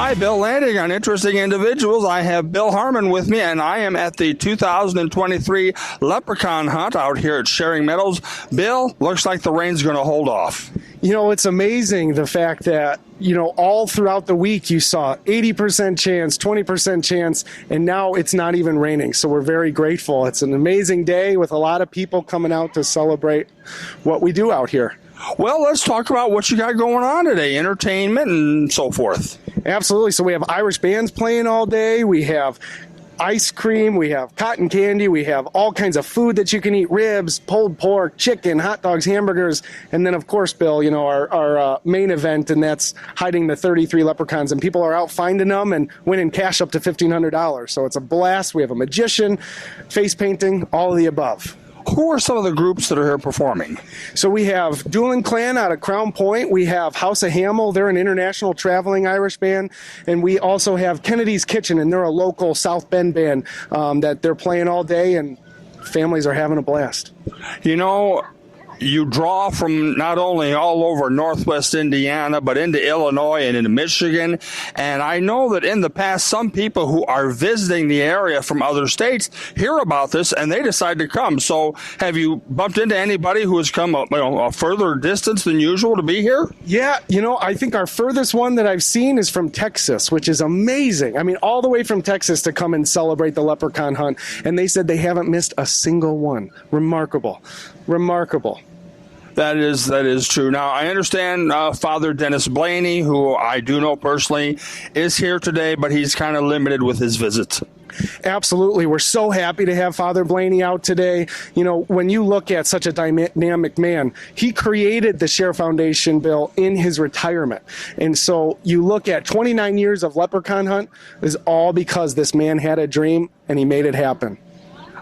Hi, Bill Landing on Interesting Individuals. I have Bill Harmon with me, and I am at the 2023 Leprechaun Hunt out here at Sharing Meadows. Bill, looks like the rain's going to hold off. You know, it's amazing the fact that, all throughout the week you saw 80% chance, 20% chance, and now it's not even raining. So we're very grateful. It's an amazing day with a lot of people coming out to celebrate what we do out here. Well, let's talk about what you got going on today, entertainment and so forth. Absolutely. So we have Irish bands playing all day. We have ice cream, we have cotton candy, we have all kinds of food that you can eat, ribs, pulled pork, chicken, hot dogs, hamburgers, and then of course, Bill, our main event, and that's hiding the 33 leprechauns, and people are out finding them and winning cash up to $1,500. So it's a blast. We have a magician, face painting, all of the above. Who are some of the groups that are here performing? So we have Doolin Clan out of Crown Point. We have House of Hamel. They're an international traveling Irish band. And we also have Kennedy's Kitchen, and they're a local South Bend band that they're playing all day, and families are having a blast. You draw from not only all over Northwest Indiana, but into Illinois and into Michigan. And I know that in the past, some people who are visiting the area from other states hear about this and they decide to come. So have you bumped into anybody who has come a further distance than usual to be here? Yeah, I think our furthest one that I've seen is from Texas, which is amazing. I mean, all the way from Texas to come and celebrate the Leprechaun Hunt. And they said they haven't missed a single one. Remarkable. That is true. Now, I understand Father Dennis Blaney, who I do know personally, is here today, but he's kind of limited with his visits. Absolutely. We're so happy to have Father Blaney out today. When you look at such a dynamic man, he created the Share Foundation, Bill, in his retirement. And so you look at 29 years of Leprechaun Hunt is all because this man had a dream and he made it happen.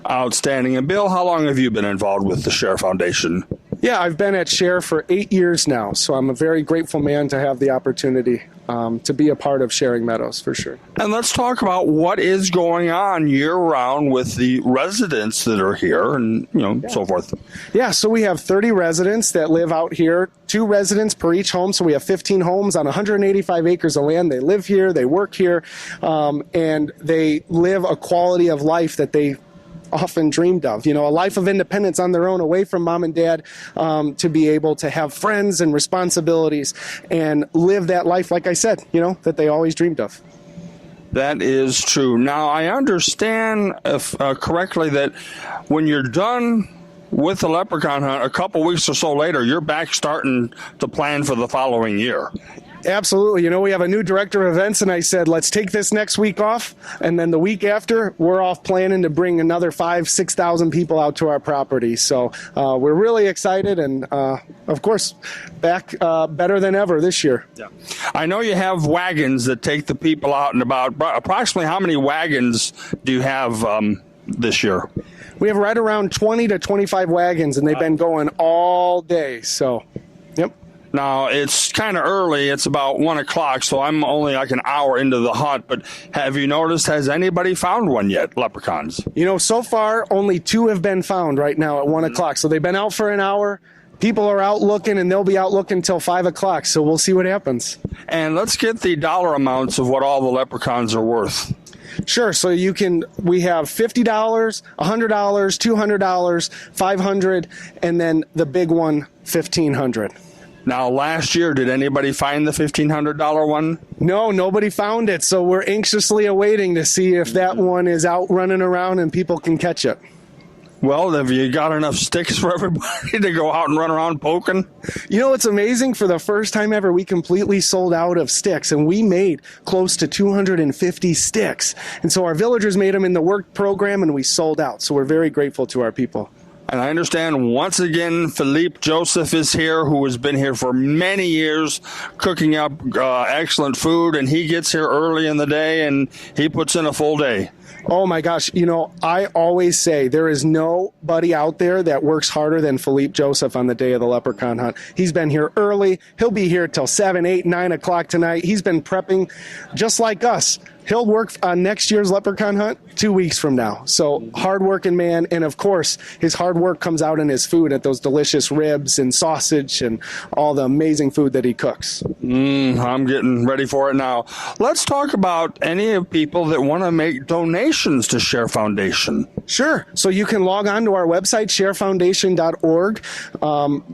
Outstanding. And Bill, how long have you been involved with the Share Foundation? Yeah, I've been at Share for 8 years now, so I'm a very grateful man to have the opportunity to be a part of Sharing Meadows, for sure. And let's talk about what is going on year-round with the residents that are here and, so forth. Yeah, so we have 30 residents that live out here, 2 residents per each home, so we have 15 homes on 185 acres of land. They live here, they work here, and they live a quality of life that they often dreamed of, a life of independence on their own, away from mom and dad, to be able to have friends and responsibilities and live that life, like I said, that they always dreamed of. That is true. Now, I understand correctly that when you're done with the Leprechaun Hunt, a couple weeks or so later, you're back starting to plan for the following year. Absolutely. We have a new director of events, and I said, let's take this next week off. And then the week after, we're off planning to bring another 5,000-6,000 people out to our property. So we're really excited and, of course, back better than ever this year. Yeah. I know you have wagons that take the people out and about. Approximately how many wagons do you have this year? We have right around 20 to 25 wagons, and they've been going all day. So, yep. Now, it's kind of early. It's about 1 o'clock, so I'm only like an hour into the hunt. But have you noticed, has anybody found one yet, leprechauns? So far, only 2 have been found right now at 1 o'clock. So they've been out for an hour. People are out looking, and they'll be out looking until 5 o'clock. So we'll see what happens. And let's get the dollar amounts of what all the leprechauns are worth. Sure. So we have $50, $100, $200, $500, and then the big one, $1,500. Now, last year, did anybody find the $1,500 one? No, nobody found it. So we're anxiously awaiting to see if that one is out running around and people can catch it. Well, have you got enough sticks for everybody to go out and run around poking? It's amazing. For the first time ever, we completely sold out of sticks, and we made close to 250 sticks. And so our villagers made them in the work program, and we sold out. So we're very grateful to our people. And I understand once again, Philippe Joseph is here, who has been here for many years, cooking up excellent food, and he gets here early in the day, and he puts in a full day. Oh my gosh, I always say there is nobody out there that works harder than Philippe Joseph on the day of the Leprechaun Hunt. He's been here early. He'll be here till 7, 8, 9 o'clock tonight. He's been prepping just like us He'll work on next year's Leprechaun hunt 2 weeks from now. So hardworking man. And of course, his hard work comes out in his food at those delicious ribs and sausage and all the amazing food that he cooks. I'm getting ready for it now. Let's talk about any of people that want to make donations to Share Foundation. Sure. So you can log on to our website, sharefoundation.org.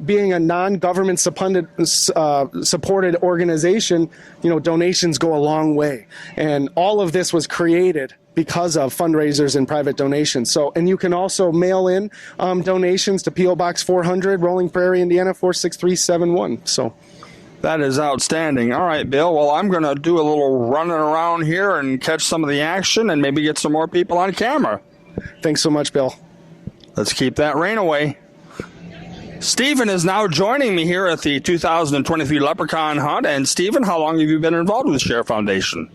Being a non-government supported organization, donations go a long way. And all of this was created because of fundraisers and private donations. And you can also mail in donations to P.O. Box 400, Rolling Prairie, Indiana 46371. That is outstanding. All right, Bill. Well, I'm going to do a little running around here and catch some of the action and maybe get some more people on camera. Thanks so much, Bill. Let's keep that rain away. Stephen is now joining me here at the 2023 Leprechaun Hunt. And Stephen, how long have you been involved with Share Foundation?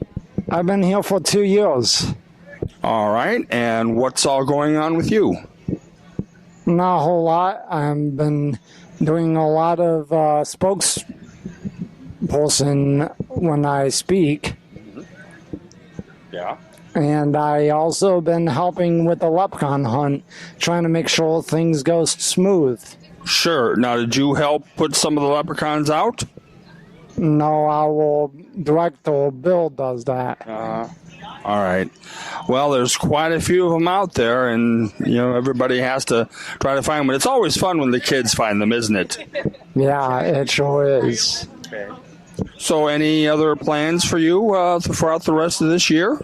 I've been here for 2 years. All right. And what's all going on with you? Not a whole lot. I've been doing a lot of spokesperson when I speak. Yeah. And I also been helping with the Leprechaun hunt, trying to make sure things go smooth. Sure. Now, did you help put some of the leprechauns out? No, our director, Bill, does that. All right. Well, there's quite a few of them out there, and, everybody has to try to find them. But it's always fun when the kids find them, isn't it? Yeah, it sure is. Okay. So any other plans for you throughout the rest of this year?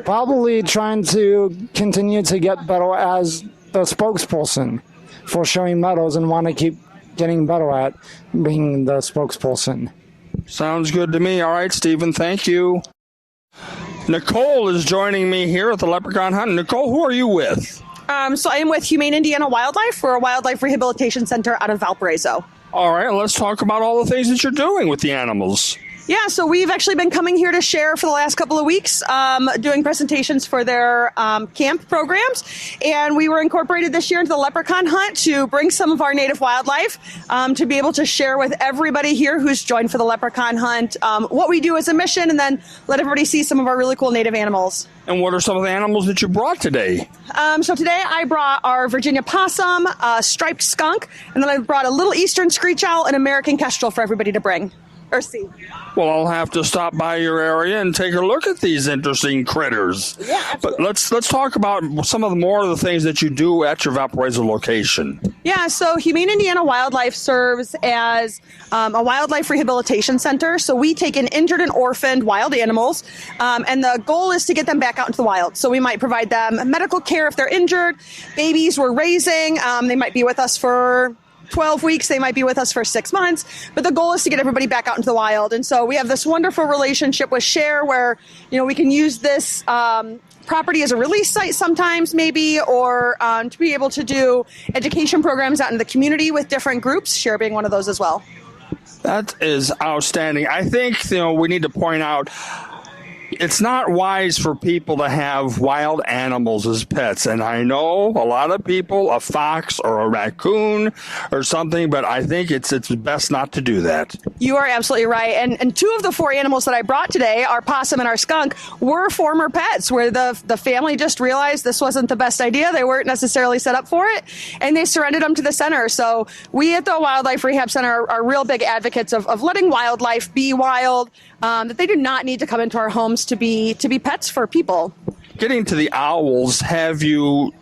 Probably trying to continue to get better as the spokesperson for Showing Meadows and want to keep getting better at being the spokesperson. Sounds good to me. All right, Stephen, thank you. Nicole is joining me here at the Leprechaun Hunt. Nicole, who are you with? So I am with Humane Indiana Wildlife. We're a wildlife rehabilitation center out of Valparaiso. All right, let's talk about all the things that you're doing with the animals. Yeah, so we've actually been coming here to Share for the last couple of weeks, doing presentations for their camp programs. And we were incorporated this year into the Leprechaun Hunt to bring some of our native wildlife to be able to share with everybody here who's joined for the Leprechaun Hunt what we do as a mission, and then let everybody see some of our really cool native animals. And what are some of the animals that you brought today? So today I brought our Virginia possum, a striped skunk, and then I brought a little eastern screech owl and American kestrel for everybody to bring. Or see. Well, I'll have to stop by your area and take a look at these interesting critters. Yeah, absolutely. But let's talk about some of the more of the things that you do at your Valparaiso location. Yeah, so Humane Indiana Wildlife serves as a wildlife rehabilitation center. So we take in injured and orphaned wild animals, and the goal is to get them back out into the wild. So we might provide them medical care if they're injured. Babies we're raising, they might be with us for 12 weeks, they might be with us for 6 months, but the goal is to get everybody back out into the wild. And so we have this wonderful relationship with Share where, we can use this property as a release site sometimes maybe, or to be able to do education programs out in the community with different groups, Share being one of those as well. That is outstanding. I think, we need to point out it's not wise for people to have wild animals as pets. And I know a lot of people, a fox or a raccoon or something, but I think it's best not to do that. You are absolutely right. And two of the 4 animals that I brought today, our possum and our skunk, were former pets where the family just realized this wasn't the best idea. They weren't necessarily set up for it, and they surrendered them to the center. So we at the Wildlife Rehab Center are real big advocates of letting wildlife be wild, that they do not need to come into our homes to be pets for people. Getting to the owls, have you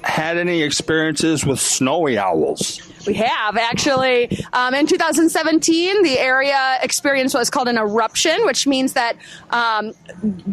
had any experiences with snowy owls? We have, actually. In 2017, the area experienced what's called an eruption, which means that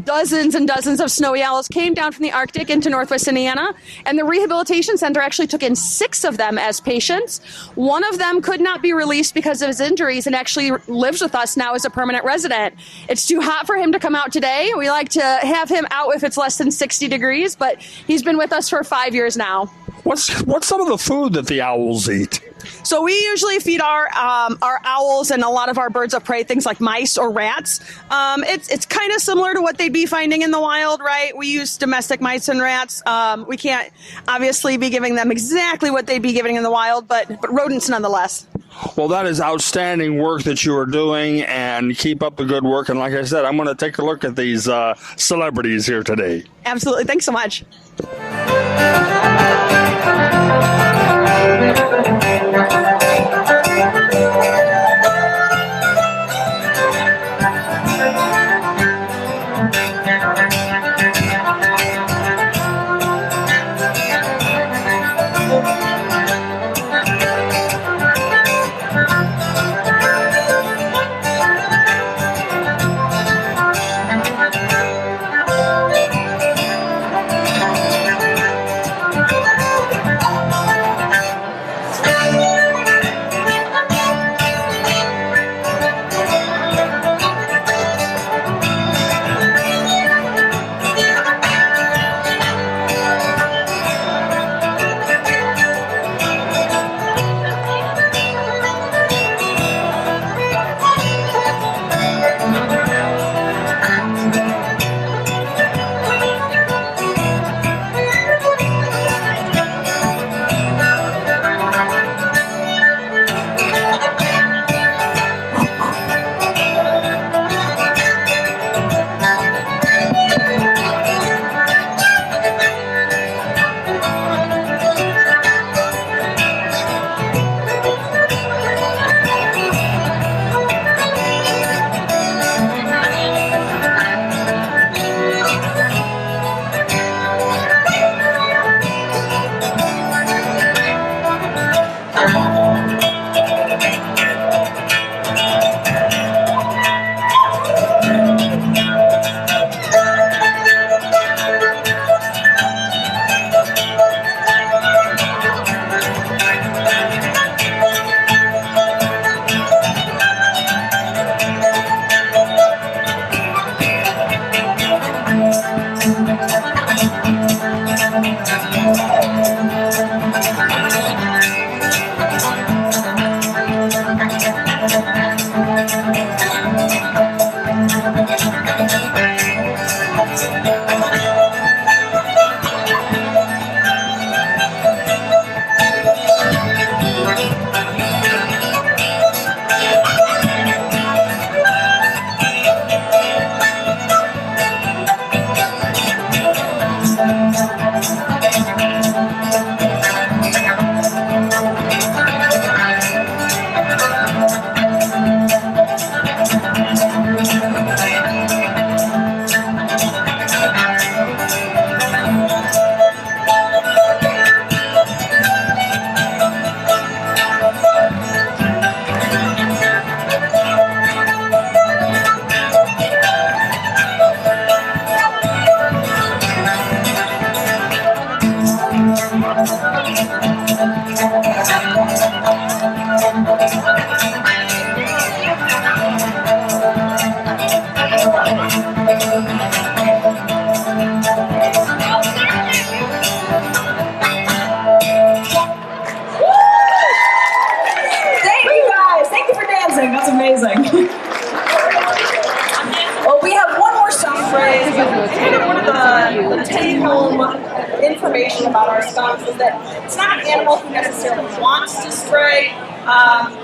dozens and dozens of snowy owls came down from the Arctic into Northwest Indiana, and the rehabilitation center actually took in 6 of them as patients. One of them could not be released because of his injuries and actually lives with us now as a permanent resident. It's too hot for him to come out today. We like to have him out if it's less than 60 degrees, but he's been with us for 5 years now. What's some of the food that the owls eat? So we usually feed our owls and a lot of our birds of prey things like mice or rats. It's kind of similar to what they'd be finding in the wild, right? We use domestic mice and rats. We can't obviously be giving them exactly what they'd be giving in the wild, but rodents nonetheless. Well, that is outstanding work that you are doing, and keep up the good work. And like I said, I'm going to take a look at these celebrities here today. Absolutely. Thanks so much. That's amazing. Well, we have one more song phrase. Kind of one of the take-home information about our skunks is that it's not an animal who necessarily wants to stray,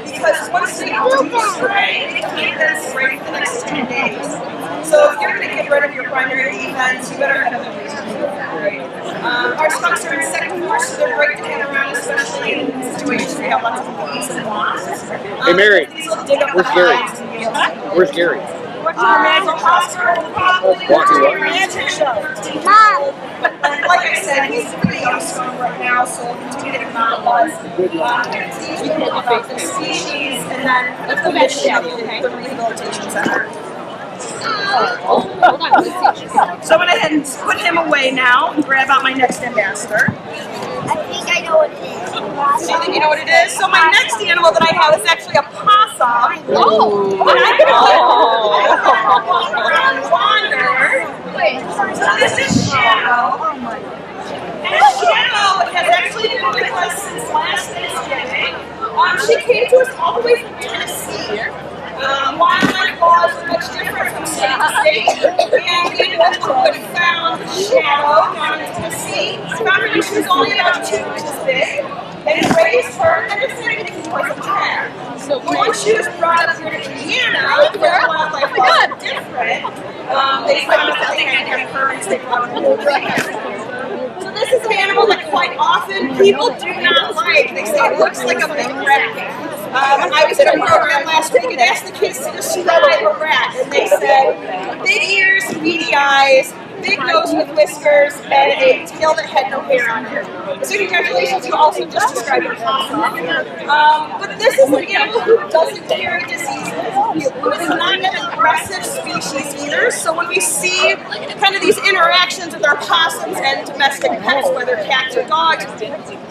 because once they do stray, they can't then stray for the next 10 days. So if you're going to get rid of your primary defense, you better have a reason to stray. Our skunks are insectivores, so they're great to hang around, especially in situations where you have lots of bees and wasps. Hey Mary, where's Gary? Where's Gary? Like I said, he's a pretty young skunk right now, so we'll continue to get him out about the species and then the mission of the rehabilitation center. So I'm going to head and put him away now and grab out my next ambassador. I think I know what it is. So you think you know what it is? So my next animal that I have is actually a possum. Oh! And I'm going to walk around and wander. So this is Shadow. And Shadow has actually been with us since last Thanksgiving. She came to us all the way from Tennessee. Wildlife laws are much different from state to state, and we eventually found Shadow down in Tennessee. Found her when she was only about 2 inches big, and raised her and decided to keep her as a pet. she was brought up here to Indiana, where wildlife laws are different, they found out that they had to have currents. They brought her. So this is an animal that quite often people do not like. They say it looks like a big rat. I was at a program last week and asked the kids to describe a rat, and they said big ears, beady eyes, big nose with whiskers, and a tail that had no hair on it. So congratulations, you also just described your possum. But this is an animal who doesn't carry diseases. It's not an aggressive species either, so when we see kind of these interactions with our possums and domestic pets, whether cats or dogs,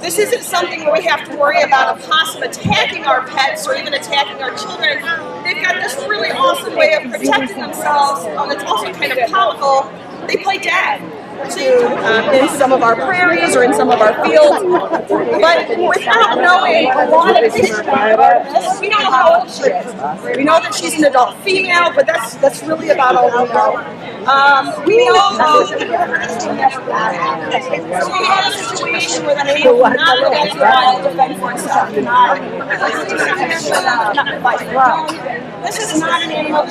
this isn't something where we have to worry about a possum attacking our pets or even attacking our children. They've got this really awesome way of protecting themselves that's also kind of comical. They play dead in some of our prairies or in some of our fields, but without knowing a lot of history about this, we don't know how old she is. We know that she's an adult female, but that's really about all we know. We know so we have a situation where the animal cannot go back to the wild to defend for itself. This is not an animal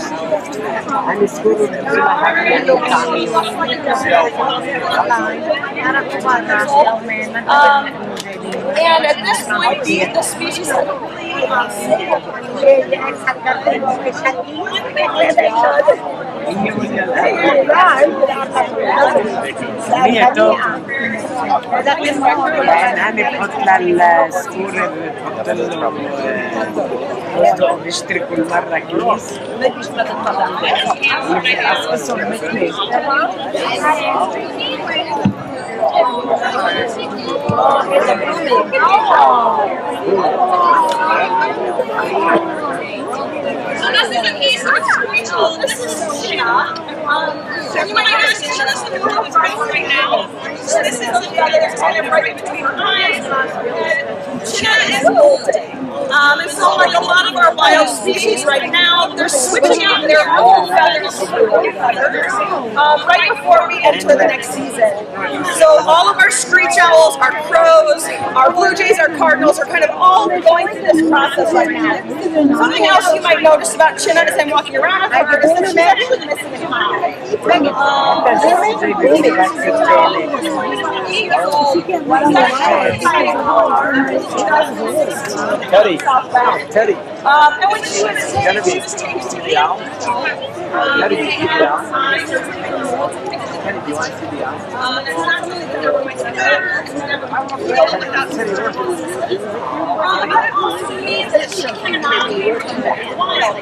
and at this point, the species is completely unstable. نشتري كل مرة كيس So this is an eastern screechel. This is China. You might notice China's the one that's right now. So this is the feather that's kind of right between her eyes. China is molting. And so like a lot of our wild species right now, they're switching out their old feathers to new feathers right before we enter the next season. So all of our screech owls, our crows, our blue jays, our cardinals are kind of all going through this process right now. Something else you might notice about China as I'm walking around with her is that she's actually missing a eye. Teddy. And when she was sick, she was taken to the owl. Teddy, do you want to see the owl? It's not really that they're going to that also means that she cannot be wild.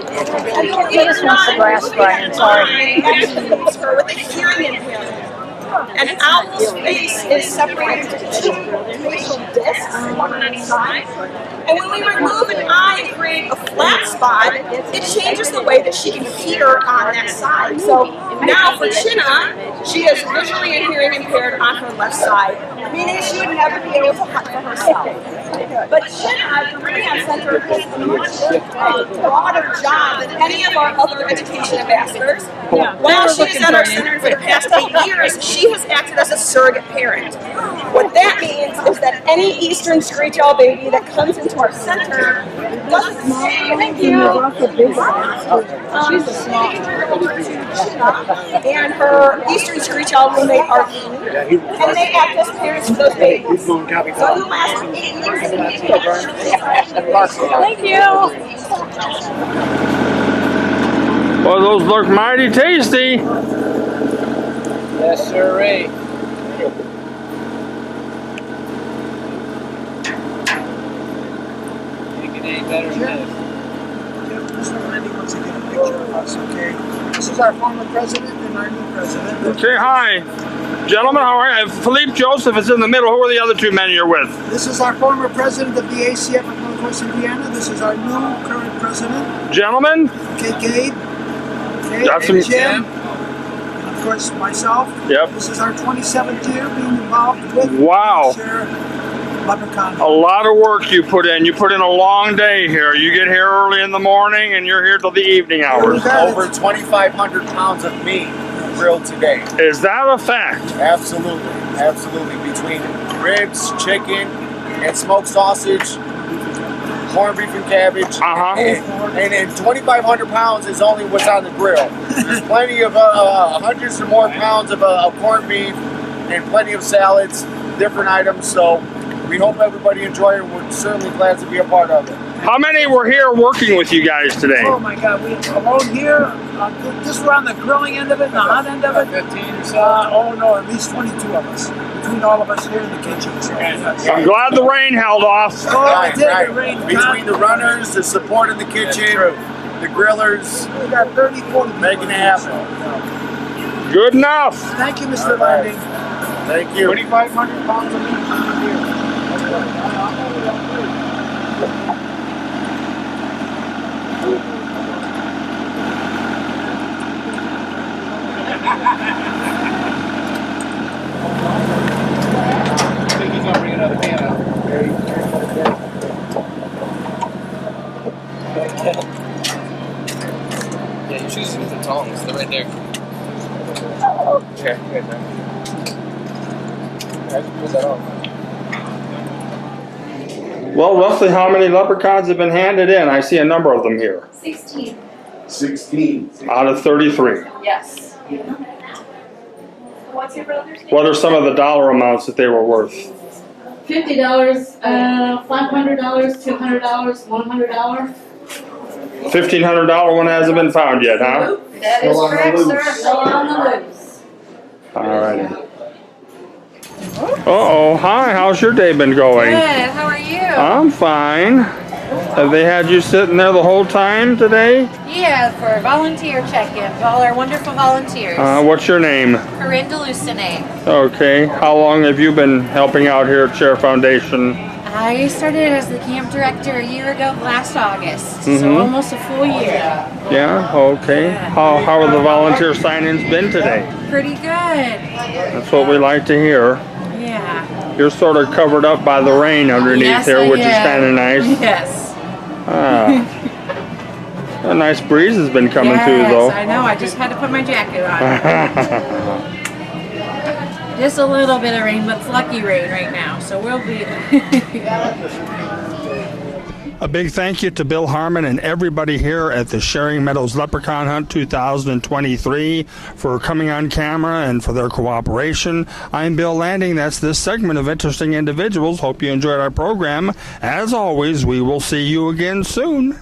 He just wants the grass, Brian. Sorry. Her with a hearing impairment. An owl's face is separated into two facial discs, one on each side. And when we remove an eye and create a flat spot, it changes the way that she can hear on that side. So now for China, she is visually and hearing impaired on her left side, meaning she would never be able to hunt for herself. But China, the Rehab Center, has a much broader job than any of our other education ambassadors. While she is at our center for the past 8 years, she has acted as a surrogate parent. What that means is that any eastern screech owl baby that comes into our center doesn't say thank you. She's a small and her eastern screech owl roommate are and they act as parents to those babies. So in the last 8 years, thank you. Well, those look mighty tasty. Yes, sir, Ray. Can't get any better than this. Mr. Randy wants to get a picture of us, okay? This is our former president and our new president. Okay, hi. Gentlemen, how are you? Philippe Joseph is in the middle. Who are the other two men you're with? This is our former president of the ACF of Northwest Indiana. This is our new current president. Gentlemen? Okay, Gabe. Okay, That's and Jim. And of course, myself. Yep. This is our 27th year being involved with Wow. Leprechaun. A lot of work you put in. You put in a long day here. You get here early in the morning and you're here till the evening hours. Over 2,500 pounds of meat grilled today. Is that a fact? Absolutely, absolutely. Between ribs, chicken, and smoked sausage, corned beef and cabbage. And 2,500 pounds is only what's on the grill. There's plenty of hundreds or more pounds of corned beef and plenty of salads, different items. So we hope everybody enjoy it. We're certainly glad to be a part of it. How many were here working with you guys today? Oh my God, we alone here, just around the grilling end of it, the hot end of it. 15 or so. Oh no, at least 22 of us. Between all of us here in the kitchen. So, yes. I'm glad the rain held off. Oh, it did. It rained. Between the runners, the support in the kitchen, the grillers, We got 30, 40 making it happen. Good enough. Thank you, Mr. Landing. Thank you. 2,500 pounds of meat. I think he's gonna bring another pan out. Yeah, you should use the tongs. They're right there. Okay, right there. I just put that on. Well, roughly how many leprechauns have been handed in? I see a number of them here. 16. 16. Out of 33. Yes. What's your brother's name? What are some of the dollar amounts that they were worth? $50, $500, $200, $100. $1,500 one hasn't been found yet, huh? That is correct, sir. Still on the loose. All right. Uh-oh. Hi, how's your day been going? Good, how are you? I'm fine. Have they had you sitting there the whole time today? Yeah, for volunteer check-in, all our wonderful volunteers. What's your name? Corinne DeLucine. Okay. How long have you been helping out here at Share Foundation? I started as the camp director a year ago, last August, Mhm. so almost a full year. Yeah, okay. How have the volunteer sign-ins been today? Pretty good. That's what we like to hear. Yeah. You're sort of covered up by the rain underneath Yes, there, I which is am. kind of nice. Yes. Ah. A nice breeze has been coming through, Yes, though. I know, I just had to put my jacket on. Just a little bit of rain, but it's lucky rain right now, so we'll be... A big thank you to Bill Harmon and everybody here at the Sharing Meadows Leprechaun Hunt 2023 for coming on camera and for their cooperation. I'm Bill Landing. That's this segment of Interesting Individuals. Hope you enjoyed our program. As always, we will see you again soon.